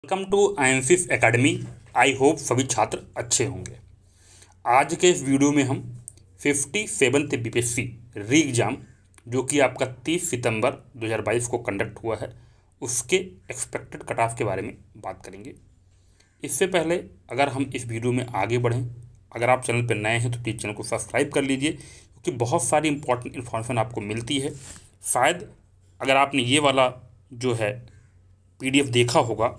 Welcome to IMFIF academy. I hope सभी छात्र अच्छे होंगे। आज के इस वीडियो में हम 57th BPSC री एग्ज़ाम जो कि आपका 30 सितंबर 2022 को कंडक्ट हुआ है, उसके एक्सपेक्टेड कट ऑफ के बारे में बात करेंगे। इससे पहले अगर हम इस वीडियो में आगे बढ़ें, अगर आप चैनल पर नए हैं तो प्लीज़ चैनल को सब्सक्राइब कर लीजिए, क्योंकि बहुत सारी इंपॉर्टेंट इन्फॉर्मेशन आपको मिलती है। शायद अगर आपने ये वाला जो है PDF देखा होगा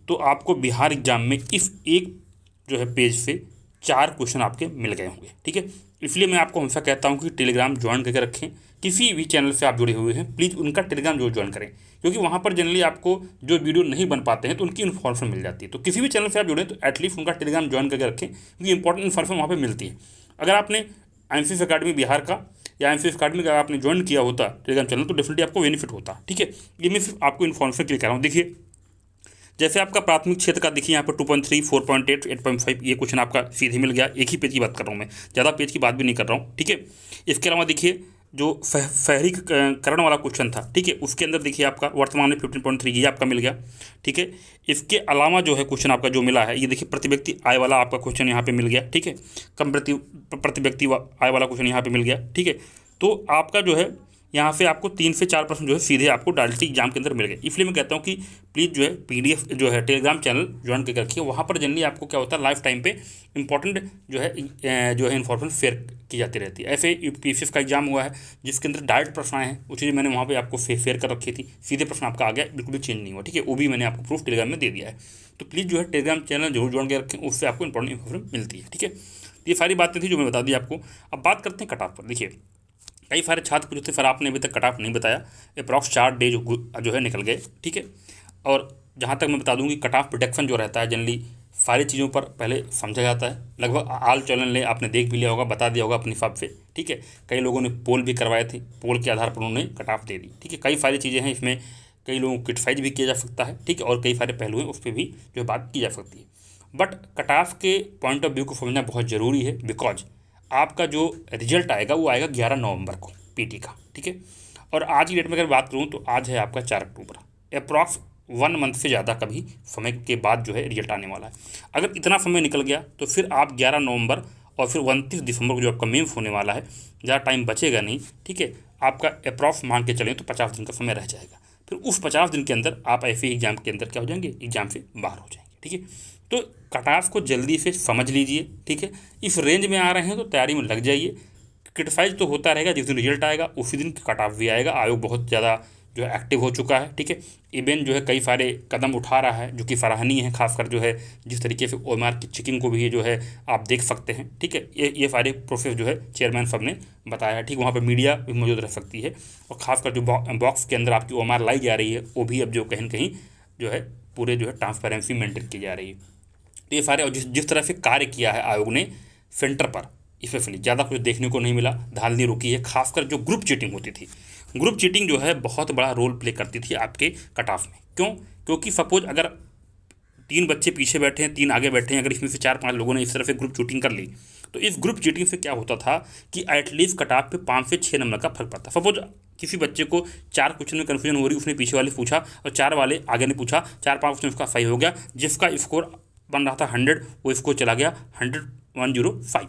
तो आपको बिहार एग्जाम में इस एक जो है पेज से 4 क्वेश्चन आपके मिल गए होंगे। ठीक है, इसलिए मैं आपको हमेशा कहता हूं कि टेलीग्राम ज्वाइन करके रखें। किसी भी चैनल से आप जुड़े हुए हैं प्लीज़ उनका टेलीग्राम जो ज्वाइन करें, क्योंकि वहां पर जनरली आपको जो वीडियो नहीं बन पाते हैं तो उनकी इन्फॉर्मेशन मिल जाती है। तो किसी भी चैनल से आप जुड़े तो एटलीस्ट उनका टेलीग्राम ज्वाइन करके रखें, क्योंकि इंपॉर्टेंट इन्फॉर्मेशन वहाँ पर मिलती है। अगर आपने IMFIF एकेडमी बिहार का या IMFIF एकेडमी का आपने ज्वाइन किया होता टेलीग्राम चैनल तो डेफिनेटली आपको बेनिफिट होता। ठीक है, ये मैं सिर्फ आपको इन्फॉर्मेशन के लिए कह रहा हूँ। देखिए, जैसे आपका प्राथमिक क्षेत्र का देखिए यहाँ पर 2.3, 4.8, 8.5 ये क्वेश्चन आपका सीधे मिल गया। एक ही पेज की बात कर रहा हूँ मैं, ज़्यादा पेज की बात भी नहीं कर रहा हूँ। ठीक है, इसके अलावा देखिए जो शहरीकरण वाला क्वेश्चन था, ठीक है, उसके अंदर देखिए आपका वर्तमान में 15.3 ये आपका मिल गया। ठीक है, इसके अलावा जो है क्वेश्चन आपका जो मिला है ये देखिए प्रति व्यक्ति आय वाला आपका क्वेश्चन यहाँ पे मिल गया। ठीक है, कम प्रति व्यक्ति आय वाला क्वेश्चन यहाँ पे मिल गया। ठीक है, तो आपका जो है यहाँ से आपको 3 से 4% जो है सीधे आपको डायरेक्टली एग्जाम के अंदर मिल गए। इसलिए मैं कहता हूँ कि प्लीज़ जो है PDF जो है टेलीग्राम चैनल ज्वाइन करके रखिए। वहाँ पर जनरली आपको क्या होता है लाइफ टाइम पे इंपॉर्टेंट जो है इन्फॉर्मेशन शेयर की जाती रहती है। ऐसे UPSC का एग्जाम हुआ है जिसके अंदर डायरेक्ट प्रश्न आए हैं, उसी मैंने वहाँ पर आपको शेयर कर रखी थी, सीधे प्रश्न आपका आ गया, बिल्कुल भी चेंज नहीं हुआ। ठीक है, वो भी मैंने आपको प्रूफ टेलीग्राम में दे दिया है। तो प्लीज़ जो है टेलीग्राम चैनल जरूर ज्वाइन कर रखें, उससे आपको इंपॉर्टेंट इन्फॉर्मेशन मिलती है। ठीक है, ये सारी बातें थी जो मैं बता दी आपको। अब बात करते हैं कट ऑफ पर। देखिए, कई सारे छात्र पूछते सर आपने अभी तक कट ऑफ नहीं बताया। अप्रॉक्स 4 डे जो है निकल गए। ठीक है, और जहाँ तक मैं बता दूँ कि कट ऑफ प्रोडक्शन जो रहता है जनरली सारी चीज़ों पर पहले समझा जाता है। लगभग आल चलन ले आपने देख भी लिया होगा, बता दिया होगा अपने हिसाब से। ठीक है, कई लोगों ने पोल भी करवाए थे, पोल के आधार पर उन्होंने कट ऑफ दे दी। ठीक है, कई सारी चीज़ें हैं इसमें, कई लोगों को क्रिटिसाइज भी किया जा सकता है। ठीक है, और कई सारे पहलू हैं उस पर भी जो है बात की जा सकती है। बट कट ऑफ के पॉइंट ऑफ व्यू को समझना बहुत ज़रूरी है, बिकॉज आपका जो रिजल्ट आएगा वो आएगा 11 नवंबर को PT का। ठीक है, और आज की डेट में अगर बात करूँ तो आज है आपका 4 अक्टूबर। अप्रॉक्स 1 मंथ से ज़्यादा कभी समय के बाद जो है रिजल्ट आने वाला है। अगर इतना समय निकल गया तो फिर आप 11 नवंबर और फिर 29 दिसंबर को जो आपका मेंस होने वाला है, ज़्यादा टाइम बचेगा नहीं। ठीक है, आपका अप्रॉक्स मान के चलें तो 50 दिन का समय रह जाएगा। फिर उस 50 दिन के अंदर आप ऐसे एग्जाम के अंदर क्या हो जाएंगे, एग्जाम से बाहर हो जाएंगे। ठीक है, तो कट ऑफ को जल्दी से समझ लीजिए। ठीक है, इस रेंज में आ रहे हैं तो तैयारी में लग जाइए। क्रिटिसाइज तो होता रहेगा, जिस दिन रिजल्ट आएगा उसी दिन कट ऑफ भी आएगा। आयोग बहुत ज़्यादा जो है एक्टिव हो चुका है। ठीक है, इवन जो है कई सारे कदम उठा रहा है जो कि सराहनीय है, खासकर जो है जिस तरीके से OMR की चेकिंग को भी जो है आप देख सकते हैं। ठीक है, ये सारे प्रोसेस जो है चेयरमैन सब ने बताया है। ठीक, वहाँ पर मीडिया भी मौजूद रह सकती है, और खासकर जो बॉक्स के अंदर आपकी OMR लाई जा रही है वो भी अब जो कहीं न कहीं जो है पूरे जो है ट्रांसपेरेंसी मेंटेन की जा रही है। तो ये सारे, और जिस तरह से कार्य किया है आयोग ने सेंटर पर, स्पेशली ज़्यादा कुछ देखने को नहीं मिला। धांधली रुकी है, खासकर जो ग्रुप चीटिंग होती थी, ग्रुप चीटिंग जो है बहुत बड़ा रोल प्ले करती थी आपके कट ऑफ में। क्यों? क्योंकि सपोज अगर 3 बच्चे पीछे बैठे हैं, 3 आगे बैठे हैं, अगर इसमें से 4-5 लोगों ने इस तरह से ग्रुप चीटिंग कर ली तो इस ग्रुप चीटिंग से क्या होता था कि एटलीस्ट कट ऑफ पे 5 से 6 नंबर का फर्क पड़ता। सपोज किसी बच्चे को 4 क्वेश्चन में कन्फ्यूजन हो रही, उसने पीछे वाले पूछा और 4 वाले आगे ने पूछा, 4-5 क्वेश्चन उसका सही हो गया, जिसका स्कोर बन रहा था 100 वो स्कोर चला गया 105।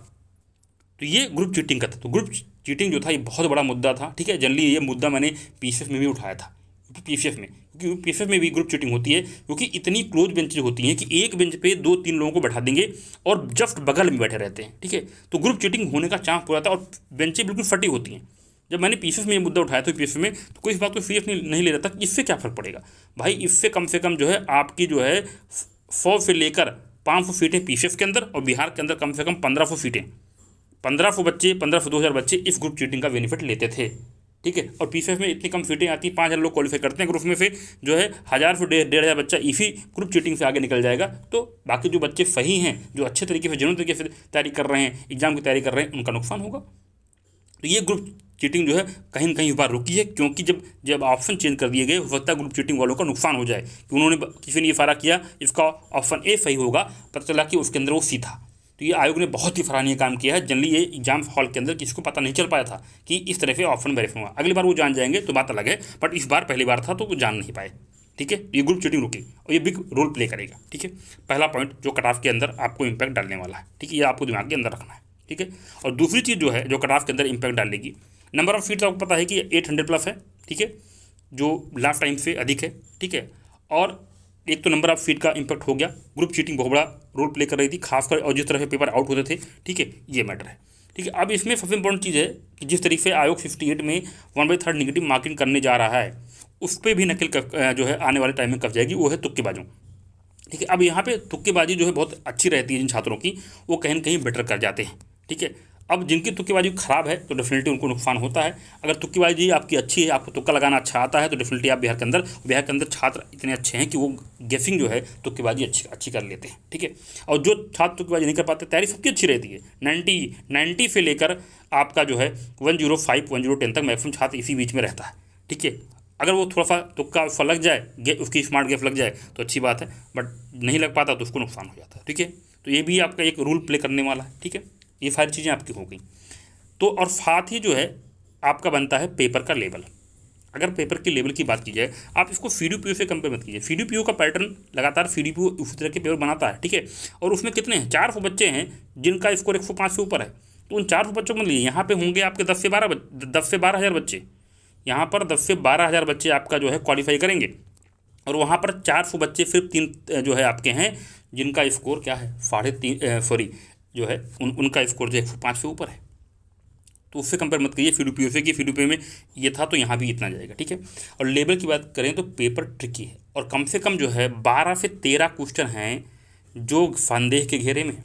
तो ये ग्रुप चीटिंग का था। तो ग्रुप चीटिंग जो था ये बहुत बड़ा मुद्दा था। ठीक है, जनरली ये मुद्दा मैंने PCS में भी उठाया था, PCS में, क्योंकि PCS में भी ग्रुप चीटिंग होती है, क्योंकि इतनी क्लोज बेंचेज होती हैं कि एक बेंच पे 2-3 लोगों को बैठा देंगे और जस्ट बगल में बैठे रहते हैं। ठीक है, तो ग्रुप चीटिंग होने का चांस पूरा था और बेंचें बिल्कुल फटी होती हैं। जब मैंने PCS में ये मुद्दा उठाया था PCS में, तो कोई इस बात को सीरियस नहीं ले रहा था कि इससे क्या फ़र्क पड़ेगा। भाई, इससे कम से कम जो है आपकी जो है 100 से लेकर 500 सीटें PCS के अंदर, और बिहार के अंदर कम से कम 1500 सीटें, 1500 बच्चे, 1500 2000 बच्चे इस ग्रुप चीटिंग का बेनिफिट लेते थे। ठीक है, और PCS में इतनी कम सीटें आती, 5000 लोग क्वालिफाई करते हैं ग्रुप में से, जो है 1000 से 1500 बच्चा इसी ग्रुप चीटिंग से आगे निकल जाएगा। तो बाकी जो बच्चे सही हैं, जो अच्छे तरीके से जेन्युइन तरीके से तैयारी कर रहे हैं, एग्जाम की तैयारी कर रहे हैं, उनका नुकसान होगा। तो ये ग्रुप चीटिंग जो है कहीं ना कहीं इस बार रुकी है, क्योंकि जब ऑप्शन चेंज कर दिए गए हो सकता है ग्रुप चीटिंग वालों का नुकसान हो जाए कि उन्होंने किसी ने ये सारा किया, इसका ऑप्शन A सही होगा, पता चला कि उसके अंदर वो C था। तो ये आयोग ने बहुत ही सराहनीय काम किया है। जनरली ये एग्जाम हॉल के अंदर किसी को पता नहीं चल पाया था कि इस तरह से ऑप्शन वेरीफाई हुआ। अगली बार वो जान जाएंगे तो बात अलग है, बट इस बार पहली बार था तो वो जान नहीं पाए। ठीक है। ये ग्रुप चीटिंग रुकेगी और ये बिग रोल प्ले करेगा, ठीक है। पहला पॉइंट जो कट ऑफ के अंदर आपको इम्पैक्ट डालने वाला है, ठीक है, ये आपको दिमाग के अंदर रखना है, ठीक है। और दूसरी चीज़ जो है जो कट ऑफ के अंदर इम्पैक्ट डालेगी, नंबर ऑफ फीट आपको पता है कि 800 प्लस है, ठीक है, जो लास्ट टाइम से अधिक है, ठीक है। और एक तो नंबर ऑफ फीट का इम्पैक्ट हो गया, ग्रुप चीटिंग बहुत बड़ा रोल प्ले कर रही थी खासकर, और जिस तरह से पेपर आउट होते थे, ठीक है, ये मैटर है, ठीक है। अब इसमें सबसे इंपॉर्टेंट चीज़ है कि जिस तरीके से आयोग 58 में 1/3 नेगेटिव मार्किंग करने जा रहा है, उस पर भी नकल जो है आने वाले टाइम में कब जाएगी, वो है तुक्केबाजों, ठीक है। अब यहाँ पे तुक्केबाजी जो है बहुत अच्छी रहती है जिन छात्रों की, वो कहीं न कहीं बेटर कर जाते हैं, ठीक है। अब जिनकी तुक्केबाजी खराब है तो डेफिनेटली उनको नुकसान होता है। अगर तुक्केबाजी आपकी अच्छी है, आपको तुक्का लगाना अच्छा आता है, तो डेफिनेटली आप बिहार के अंदर छात्र इतने अच्छे हैं कि वो गेसिंग जो है तुक्केबाजी अच्छी कर लेते हैं, ठीक है। और जो छात्र तुक्केबाजी नहीं कर पाते, तैयारी सबकी अच्छी रहती है, 90 से लेकर आपका जो है 105 110 तक मैक्सिमम छात्र इसी बीच में रहता है, ठीक है। अगर वो थोड़ा सा तुक्का उसका लग जाए, उसकी स्मार्ट गेफ लग जाए तो अच्छी बात है, बट नहीं लग पाता तो उसको नुकसान हो जाता है, ठीक है। तो ये भी आपका एक रूल प्ले करने वाला है, ठीक है। ये सारी चीज़ें आपकी हो गई। तो और साथ ही जो है आपका बनता है पेपर का लेवल। अगर पेपर के लेवल की बात की जाए, आप इसको CDPO से कंपेयर मत कीजिए। CDPO का पैटर्न लगातार CDPO उसी तरह के पेपर बनाता है, ठीक है। और उसमें कितने हैं, 400 बच्चे हैं जिनका स्कोर 105 से ऊपर है, तो उन 400 बच्चों को लिए यहाँ पे होंगे आपके 10 से 12 हज़ार बच्चे, यहाँ पर 10 से 12 हज़ार बच्चे आपका जो है क्वालिफाई करेंगे, और वहाँ पर 400 बच्चे सिर्फ 3 जो है आपके हैं जिनका स्कोर क्या है 3.5 जो है उनका स्कोर जो 105 से ऊपर है। तो उससे कंपेयर मत कीजिए CDPO से कि CDPO में ये था तो यहाँ भी इतना जाएगा, ठीक है। और लेवल की बात करें तो पेपर ट्रिकी है, और कम से कम जो है 12 से 13 क्वेश्चन हैं जो संदेह के घेरे में।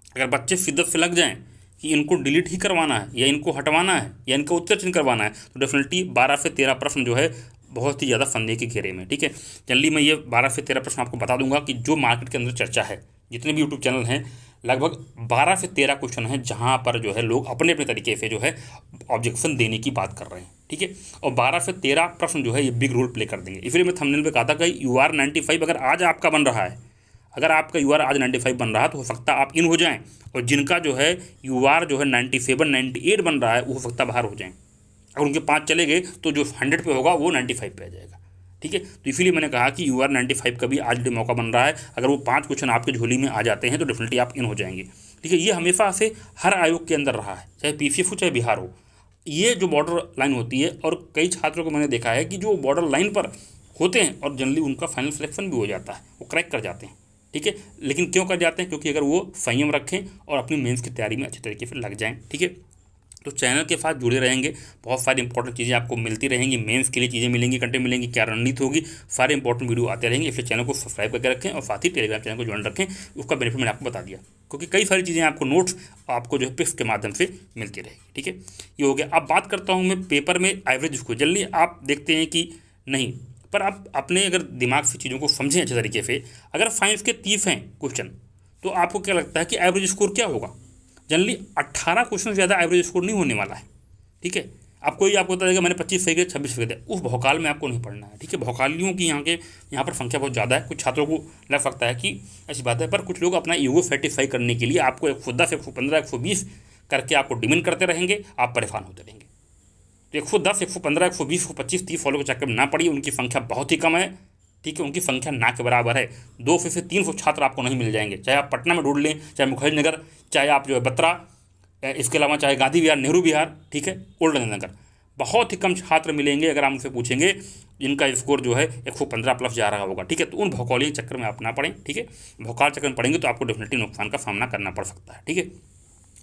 अगर बच्चे शिद्दत से लग जाएँ कि इनको डिलीट ही करवाना है या इनको हटवाना है या इनका उत्तर चिन्ह करवाना है, तो डेफिनेटली 12 से 13 प्रश्न जो है बहुत ही ज़्यादा संदेह के घेरे में, ठीक है। जल्दी मैं ये 12 से 13 प्रश्न आपको बता दूंगा कि जो मार्केट के अंदर चर्चा है, जितने भी यूट्यूब चैनल हैं, लगभग 12 से 13 क्वेश्चन हैं जहाँ पर जो है लोग अपने अपने तरीके से जो है ऑब्जेक्शन देने की बात कर रहे हैं, ठीक है। और 12 से 13 प्रश्न जो है ये बिग रोल प्ले कर देंगे। इसलिए मैं थंबनेल में कहा था कि UR 95 अगर आज आपका बन रहा है, अगर आपका UR आज 95 बन रहा है तो हो सकता है आप इन हो जाएं, और जिनका जो है UR जो है 97 98 बन रहा है वो हो सकता है बाहर हो जाएं। अगर उनके 5 चले गए तो जो 100 पे होगा वो 95 पे आ जाएगा, ठीक है। तो इसीलिए मैंने कहा कि UR 95 का भी आज मौका बन रहा है। अगर वो 5 क्वेश्चन आपके झोली में आ जाते हैं तो डेफिनेटली आप इन हो जाएंगे, ठीक है। ये हमेशा से हर आयोग के अंदर रहा है, चाहे PCF हो चाहे बिहार हो। ये जो बॉर्डर लाइन होती है, और कई छात्रों को मैंने देखा है कि जो बॉर्डर लाइन पर होते हैं और जनरली उनका फाइनल सिलेक्शन भी हो जाता है, वो क्रैक कर जाते हैं, ठीक है। लेकिन क्यों कर जाते हैं, क्योंकि अगर वो संयम रखें और अपनी मेंस की तैयारी में अच्छे तरीके से लग जाएं, ठीक है। तो चैनल के साथ जुड़े रहेंगे, बहुत सारी इंपॉर्टेंट चीज़ें आपको मिलती रहेंगी, मेंस के लिए चीज़ें मिलेंगी, कंटेंट मिलेंगी, क्या रणनीति होगी, सारे इंपॉर्टेंट वीडियो आते रहेंगे। इसलिए चैनल को सब्सक्राइब करके रखें और साथ ही टेलीग्राम चैनल को ज्वाइन रखें। उसका बेनिफिट मैंने आपको बता दिया, क्योंकि कई सारी चीज़ें आपको नोट्स आपको जो है पिक्स के माध्यम से मिलती रहेगी, ठीक है। ये हो गया। अब बात करता हूँ मैं पेपर में एवरेज स्कोर। जल्दी आप देखते हैं कि नहीं, पर आप अपने अगर दिमाग से चीज़ों को समझें अच्छे तरीके से, अगर साइंस के 30 हैं क्वेश्चन, तो आपको क्या लगता है कि एवरेज स्कोर क्या होगा? जनरली 18 क्वेश्चन से ज़्यादा एवरेज स्कोर नहीं होने वाला है, ठीक है। आपको बता देगा मैंने 25 सही किया 26 सही दिया, उस भौकाल में आपको नहीं पढ़ना है, ठीक है। भौकालियों की यहाँ पर संख्या बहुत ज़्यादा है। कुछ छात्रों को लग सकता है कि ऐसी बात है, पर कुछ लोग अपना ईगो सेटिस्फाई करने के लिए आपको 110 115 120 करके आपको डिमेंड करते रहेंगे, आप परेशान होते रहेंगे। तो 110 115 120 125 30 फॉलो के चक्कर में ना पड़िए, उनकी संख्या बहुत ही कम है, ठीक है। उनकी संख्या ना के बराबर है। 200 से 300 छात्र आपको नहीं मिल जाएंगे, चाहे आप पटना में ढूंढ लें, चाहे मुखर्जी, चाहे आप जो है बत्रा, इसके अलावा चाहे गांधी विहार, नेहरू विहार, ठीक है, ओल्ड नगर, बहुत ही कम छात्र मिलेंगे अगर आप उनसे पूछेंगे जिनका स्कोर जो है 115 प्लस जा रहा होगा, ठीक है। तो उन भौकाली चक्कर में आप ना पड़ें, ठीक है। भौकाल चक्कर में पड़ेंगे तो आपको डेफिनेटली नुकसान का सामना करना पड़ सकता है, ठीक है।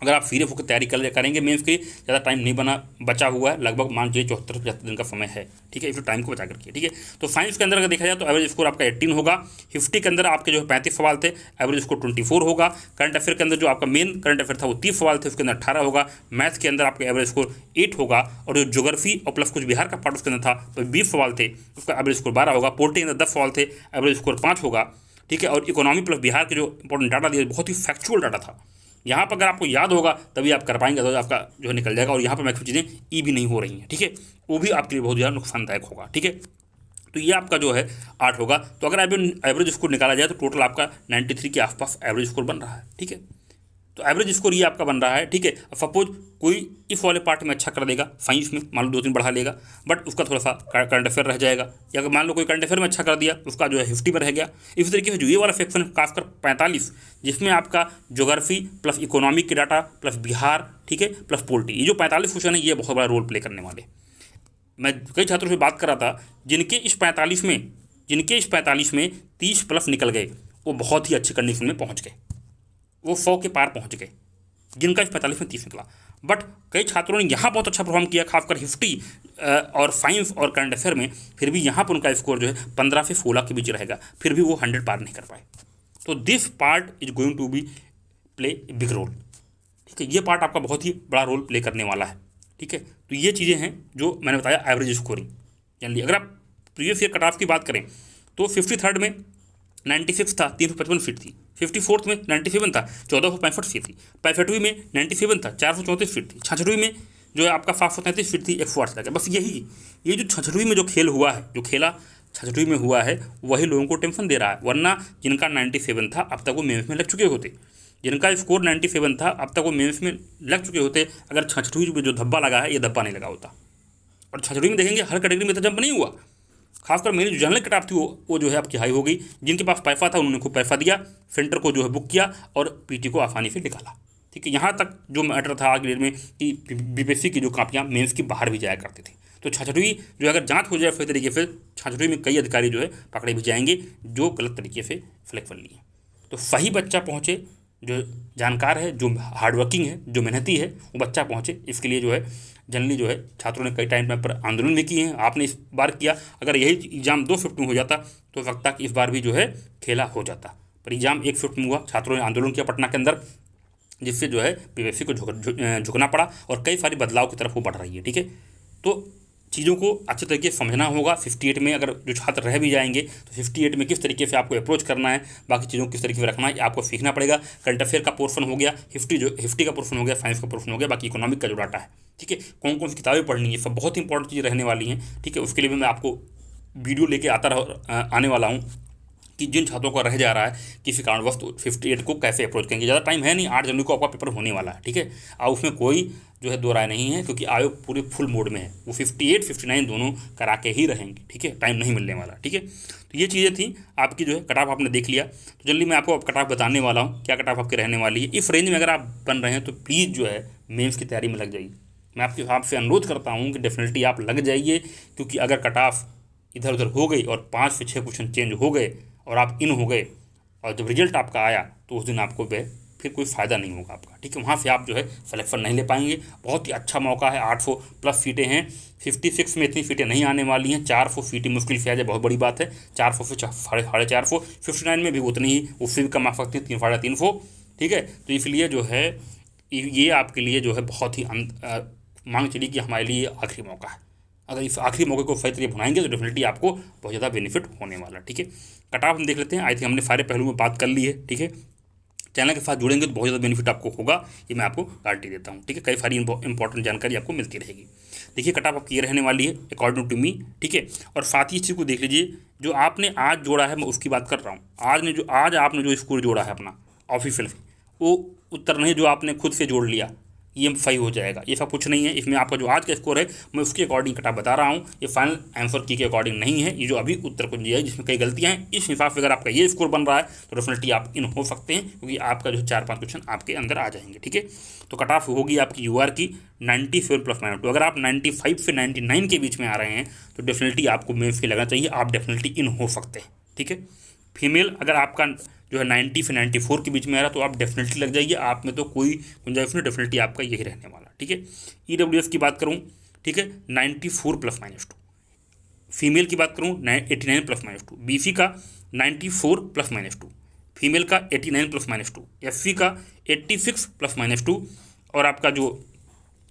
अगर आप सीरियस होकर तैयारी करेंगे मेंस की, ज़्यादा टाइम नहीं बचा हुआ है, लगभग मान लीजिए 74-75 दिन का समय है, ठीक है। इस टाइम को बचा करके, ठीक है। तो साइंस के अंदर अगर देखा जाए तो एवरेज स्कोर आपका 18 होगा। 50 के अंदर आपके जो है 35 सवाल थे, एवरेज स्कोर 24 होगा। करंट अफेयर के अंदर जो आपका मेन करंट अफेयर था वो 30 सवाल थे, उसके अंदर 18 होगा। मैथ्स के अंदर आपका एवरेज स्कोर 8 होगा, और जो ज्योग्राफी और प्लस कुछ बिहार का पार्ट उसके अंदर था तो 20 सवाल थे, उसका एवरेज स्कोर 12 होगा। पोलिटी के अंदर 10 सवाल थे, एवरेज स्कोर 5 होगा, ठीक है। और इकोनॉमी प्लस बिहार के जो इंपॉर्टेंट डाटा दिया बहुत ही फैक्चुअल डाटा था, यहाँ पर अगर आपको याद होगा तभी आप कर पाएंगे, तो आपका जो है निकल जाएगा। और यहाँ पर मैक्सिमम चीज़ें ई भी नहीं हो रही हैं, ठीक है, वो भी आपके लिए बहुत ज़्यादा नुकसानदायक होगा, ठीक है। तो ये आपका जो है 8 होगा। तो अगर एवरेज स्कोर निकाला जाए तो टोटल आपका 93 के आसपास एवरेज स्कोर बन रहा है, ठीक है। तो एवरेज स्कोर ये आपका बन रहा है, ठीक है। सपोज कोई इस वाले पार्ट में अच्छा कर देगा, साइंस में मान लो 2-3 बढ़ा लेगा, बट उसका थोड़ा सा करंट अफेयर रह जाएगा, या अगर मान लो कोई करंट अफेयर में अच्छा कर दिया, उसका जो है 50 में रह गया। इसी तरीके से जो ये वाला सेक्शन है खासकर 45, जिसमें आपका ज्योग्राफी प्लस इकोनॉमिक के डाटा प्लस बिहार, ठीक है, प्लस पोल्ट्री, ये जो 45 क्वेश्चन है ये बहुत बड़ा रोल प्ले करने वाले। मैं कई छात्रों से बात कर रहा था जिनके इस 45 में 30 प्लस निकल गए, वो बहुत ही अच्छी कंडीशन में पहुँच गए, वो 100 के पार पहुंच गए, जिनका इस 45 में 30 निकला। बट कई छात्रों ने यहाँ बहुत अच्छा परफॉर्म किया, खासकर हिस्ट्री और साइंस और करंट अफेयर में, फिर भी यहाँ पर उनका स्कोर जो है 15 से 16 के बीच रहेगा, फिर भी वो 100 पार नहीं कर पाए। तो this part is going to be play big role, ठीक है। ये पार्ट आपका बहुत ही बड़ा रोल प्ले करने वाला है, ठीक है। तो ये चीज़ें हैं जो मैंने बताया एवरेज स्कोरिंग जनरली। अगर आप प्रीवियस ईयर कट ऑफ की बात करें तो 53rd में 96 था, 355 फीट थी। 54th में 97 था, 1465 फीट थी। 65वीं में 97 था, 434 फीट थी। 66वीं में जो है आपका 733 फीट थी, 108 लगा। बस यही ये जो 66वीं में जो खेल हुआ है, जो खेला 66वीं में हुआ है, वही लोगों को टेंशन दे रहा है। वरना जिनका 97 था अब तक वो मेंस में लग चुके होते, जिनका स्कोर 97 था अब तक वो मेंस में लग चुके होते, अगर 66वीं में जो धब्बा लगा है ये धब्बा नहीं लगा होता। और 66वीं में देखेंगे हर कैटेगरी में तो जंप नहीं हुआ, खासकर मेरी जो जनरल कट ऑफ थी वो जो है आपकी हाई हो गई। जिनके पास पैसा था उन्होंने खूब पैसा दिया, सेंटर को जो है बुक किया और पीटी को आसानी से निकाला, ठीक है। यहाँ तक जो मैटर था आज की डेट में कि बीपीएससी की जो कापियाँ मेंस की बाहर भी जाया करती थी। तो 66वीं जो अगर जांच हो जाए फिर तरीके से 66वीं में कई अधिकारी जो है पकड़े भी जाएंगे जो गलत तरीके से फ्लैग कर लिए। तो सही बच्चा पहुँचे, जो जानकार है, जो हार्डवर्किंग है, जो मेहनती है, वो बच्चा पहुँचे। इसके लिए जो है जनरली जो है छात्रों ने कई टाइम पर आंदोलन भी किए हैं। आपने इस बार किया, अगर यही एग्जाम 2 शिफ्ट में हो जाता तो लगता कि इस बार भी जो है खेला हो जाता, पर एग्जाम 1 शिफ्ट में हुआ। छात्रों ने आंदोलन किया पटना के अंदर, जिससे जो है पीपीएससी को झुकना पड़ा और कई सारी बदलाव की तरफ वो बढ़ रही है, ठीक है। तो चीज़ों को अच्छे तरीके से समझना होगा। 58 में अगर जो छात्र रह भी जाएंगे तो 58 में किस तरीके से आपको अप्रोच करना है, बाकी चीज़ों को किस तरीके से रखना है, आपको सीखना पड़ेगा। करंट अफेयर का पोर्शन हो गया, हिस्ट्री का पोर्शन हो गया, साइंस का पोर्शन हो गया, बाकी इकोनॉमिक का जो डाटा है, ठीक है। कौन कौन सी किताबें पढ़नी है, सब बहुत इंपॉर्टेंट चीज़ें रहने वाली हैं, ठीक है। उसके लिए भी मैं आपको वीडियो लेके आने वाला हूँ कि जिन छात्रों का रह जा रहा है किसी कारणवश 58 को कैसे अप्रोच करेंगे। ज़्यादा टाइम है नहीं, 8 जनवरी को आपका पेपर होने वाला है, ठीक है। और उसमें कोई जो है दो राय नहीं है, क्योंकि आयोग पूरे फुल मोड में है। वो 58, 59 दोनों करा के ही रहेंगे, ठीक है, टाइम नहीं मिलने वाला, ठीक है। तो ये चीज़ें थी आपकी, जो है कट ऑफ आपने देख लिया। तो जल्दी मैं आपको कट ऑफ बताने वाला हूँ, क्या कट ऑफ आपकी रहने वाली है। इस रेंज में अगर आप बन रहे हैं तो प्लीज़ जो है मेंस की तैयारी में लग जाइए। मैं आपसे अनुरोध करता हूँ कि डेफिनेटली आप लग जाइए, क्योंकि अगर कट ऑफ इधर उधर हो गई और 5 से 6 क्वेश्चन चेंज हो गए और आप इन हो गए और जब रिजल्ट आपका आया तो उस दिन आपको फिर कोई फ़ायदा नहीं होगा आपका, ठीक है। वहाँ से आप जो है सिलेक्शन नहीं ले पाएंगे। बहुत ही अच्छा मौका है, 800 प्लस सीटें हैं। 56 में इतनी सीटें नहीं आने वाली हैं, 400 सीटें मुश्किल से आ जाए, बहुत बड़ी बात है। 400 से 450, 59 में भी उतनी ही, उससे भी कम आ सकती है, 300, ठीक है। तो इसलिए जो है ये आपके लिए जो है बहुत ही मांग चली कि हमारे लिए आखिरी मौका है। अगर इस आखिरी मौके को सही तरीके भुनाएंगे तो डेफिनेटली आपको बहुत ज़्यादा बेनिफिट होने वाला है, ठीक है। कट ऑफ हम देख लेते हैं। आई थिंक हमने सारे पहलू में बात कर ली है, ठीक है। चैनल के साथ जुड़ेंगे तो बहुत ज़्यादा बेनिफिट आपको होगा, ये मैं आपको गारंटी देता हूँ, ठीक है। कई सारी इंपॉर्टेंट जानकारी आपको मिलती रहेगी। देखिए कट ऑफ आपकी ये रहने वाली है अकॉर्डिंग टू मी, ठीक है। और साथ ही इस चीज़ को देख लीजिए, जो आपने आज जोड़ा है मैं उसकी बात कर रहा हूँ। आज आपने जो स्कोर जोड़ा है अपना ऑफिशियल, वो उत्तर नहीं जो आपने खुद से जोड़ लिया, ये सही हो जाएगा। ये सब कुछ नहीं है इसमें। आपका जो आज का स्कोर है मैं उसके अकॉर्डिंग कटा बता रहा हूँ, ये फाइनल आंसर की के अकॉर्डिंग नहीं है। ये जो अभी उत्तर कुंजी है जिसमें कई गलतियाँ हैं, इस हिसाब से अगर आपका ये स्कोर बन रहा है तो डेफिनेटली आप इन हो सकते हैं, क्योंकि आपका जो 4-5 क्वेश्चन आपके अंदर आ जाएंगे, ठीक है। तो कट ऑफ होगी आपकी यूआर की 97 +-2। अगर आप 95 से 99 के बीच में आ रहे हैं तो डेफिनेटली आपको मेंस के लगना चाहिए, आप डेफिनेटली इन हो सकते हैं, ठीक है। फीमेल अगर आपका जो है 90 से 94 के बीच में आ रहा है तो आप डेफिनेटली लग जाइए, आप में तो कोई गुंजाइश नहीं, डेफिनेटली आपका यही रहने वाला, ठीक है। ईडब्ल्यूएस की बात करूँ, ठीक है, 94 +-2। फीमेल की बात करूँ 89 +-2। बीसी का 94 +-2, फीमेल का 89 +-2, एससी का 86 +-2, और आपका जो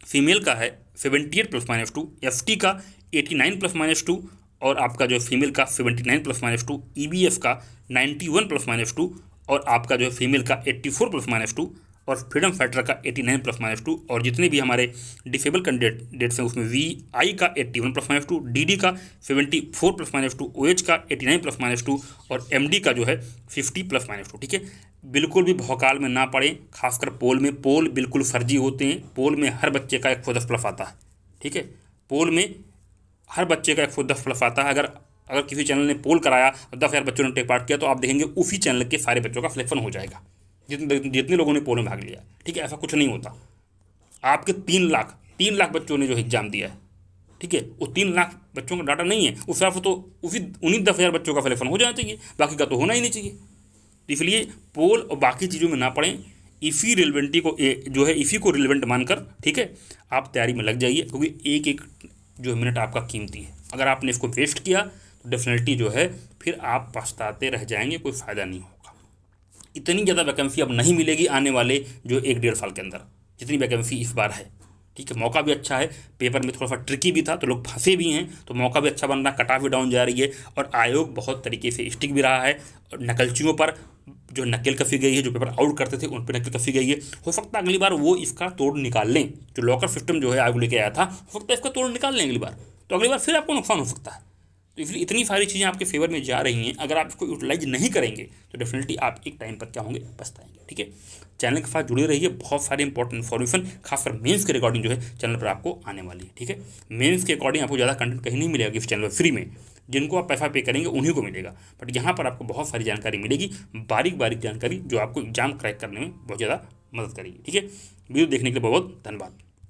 फीमेल का है 78 +-2, एसटी का 89 +-2, और आपका जो फीमेल का 79 +-2, ईबीएफ का 91 +-2, और आपका जो फीमेल का 84 +-2, और फ्रीडम फाइटर का 89 +-2, और जितने भी हमारे डिसेबल कैंडिडेट्स हैं उसमें वीआई का 81 +-2, डीडी का 74 +-2, ओएच का 89 +-2, और एमडी का जो है 50 +-2, ठीक है। बिल्कुल भी भौकाल में ना पड़े, खासकर पोल में। पोल बिल्कुल फर्जी होते हैं। पोल में हर बच्चे का एक फोटो फ्लफ आता है, ठीक है। पोल में हर बच्चे का एक फोटो फ्लफ आता है। अगर किसी चैनल ने पोल कराया और 10,000 बच्चों ने टेक पार्ट किया तो आप देखेंगे उसी चैनल के सारे बच्चों का सिलेक्शन हो जाएगा, जितने लोगों ने पोल में भाग लिया, ठीक है। ऐसा कुछ नहीं होता। आपके 3 लाख बच्चों ने जो एग्ज़ाम दिया है, ठीक है, वो 3 लाख बच्चों का डाटा नहीं है। उस हिसाब से तो उन्हीं 10,000 बच्चों का सिलेक्शन हो जाना चाहिए, बाकी का तो होना ही नहीं चाहिए। तो इसलिए पोल और बाकी चीज़ों में ना पड़ें। इसी रिलेवेंटी को जो है इसी को रिलेवेंट मानकर, ठीक है, आप तैयारी में लग जाइए, क्योंकि एक एक जो मिनट आपका कीमती है। अगर आपने इसको वेस्ट किया तो डेफिनेटली जो है फिर आप पछताते रह जाएंगे, कोई फ़ायदा नहीं होगा। इतनी ज़्यादा वैकेंसी अब नहीं मिलेगी आने वाले जो 1-1.5 साल के अंदर, जितनी वैकेंसी इस बार है, ठीक है। मौका भी अच्छा है, पेपर में थोड़ा सा ट्रिकी भी था तो लोग फंसे भी हैं, तो मौका भी अच्छा बन रहा है, कट ऑफ भी डाउन जा रही है, और आयोग बहुत तरीके से स्टिक भी रहा है। और नकलचियों पर जो नकेल कसी गई है, जो पेपर आउट करते थे उन पर नकेल कसी गई है। हो सकता है अगली बार वो इसका तोड़ निकाल लें, जो लॉकर सिस्टम जो है आयोग लेके आया था, हो सकता है इसका तोड़ निकाल लें अगली बार, तो अगली बार फिर आपको नुकसान हो सकता है। तो इसलिए इतनी सारी चीज़ें आपके फेवर में जा रही हैं, अगर आप इसको यूटिलाइज नहीं करेंगे तो डेफिनेटली आप एक टाइम पर क्या होंगे, पछताएंगे, ठीक है। चैनल के साथ जुड़े रहिए, बहुत सारी इंपॉर्टेंट इन्फॉर्मेशन खासकर मेंस के रिकॉर्डिंग जो है चैनल पर आपको आने वाली है, ठीक है। मेंस के अकॉर्डिंग आपको ज़्यादा कंटेंट कहीं नहीं मिलेगा इस चैनल पर फ्री में, जिनको आप पैसा पे करेंगे उन्हीं को मिलेगा, बट यहाँ पर आपको बहुत सारी जानकारी मिलेगी, बारीक बारीक जानकारी, जो आपको एग्जाम क्रैक करने में बहुत ज़्यादा मदद करेगी, ठीक है। वीडियो देखने के लिए बहुत बहुत धन्यवाद।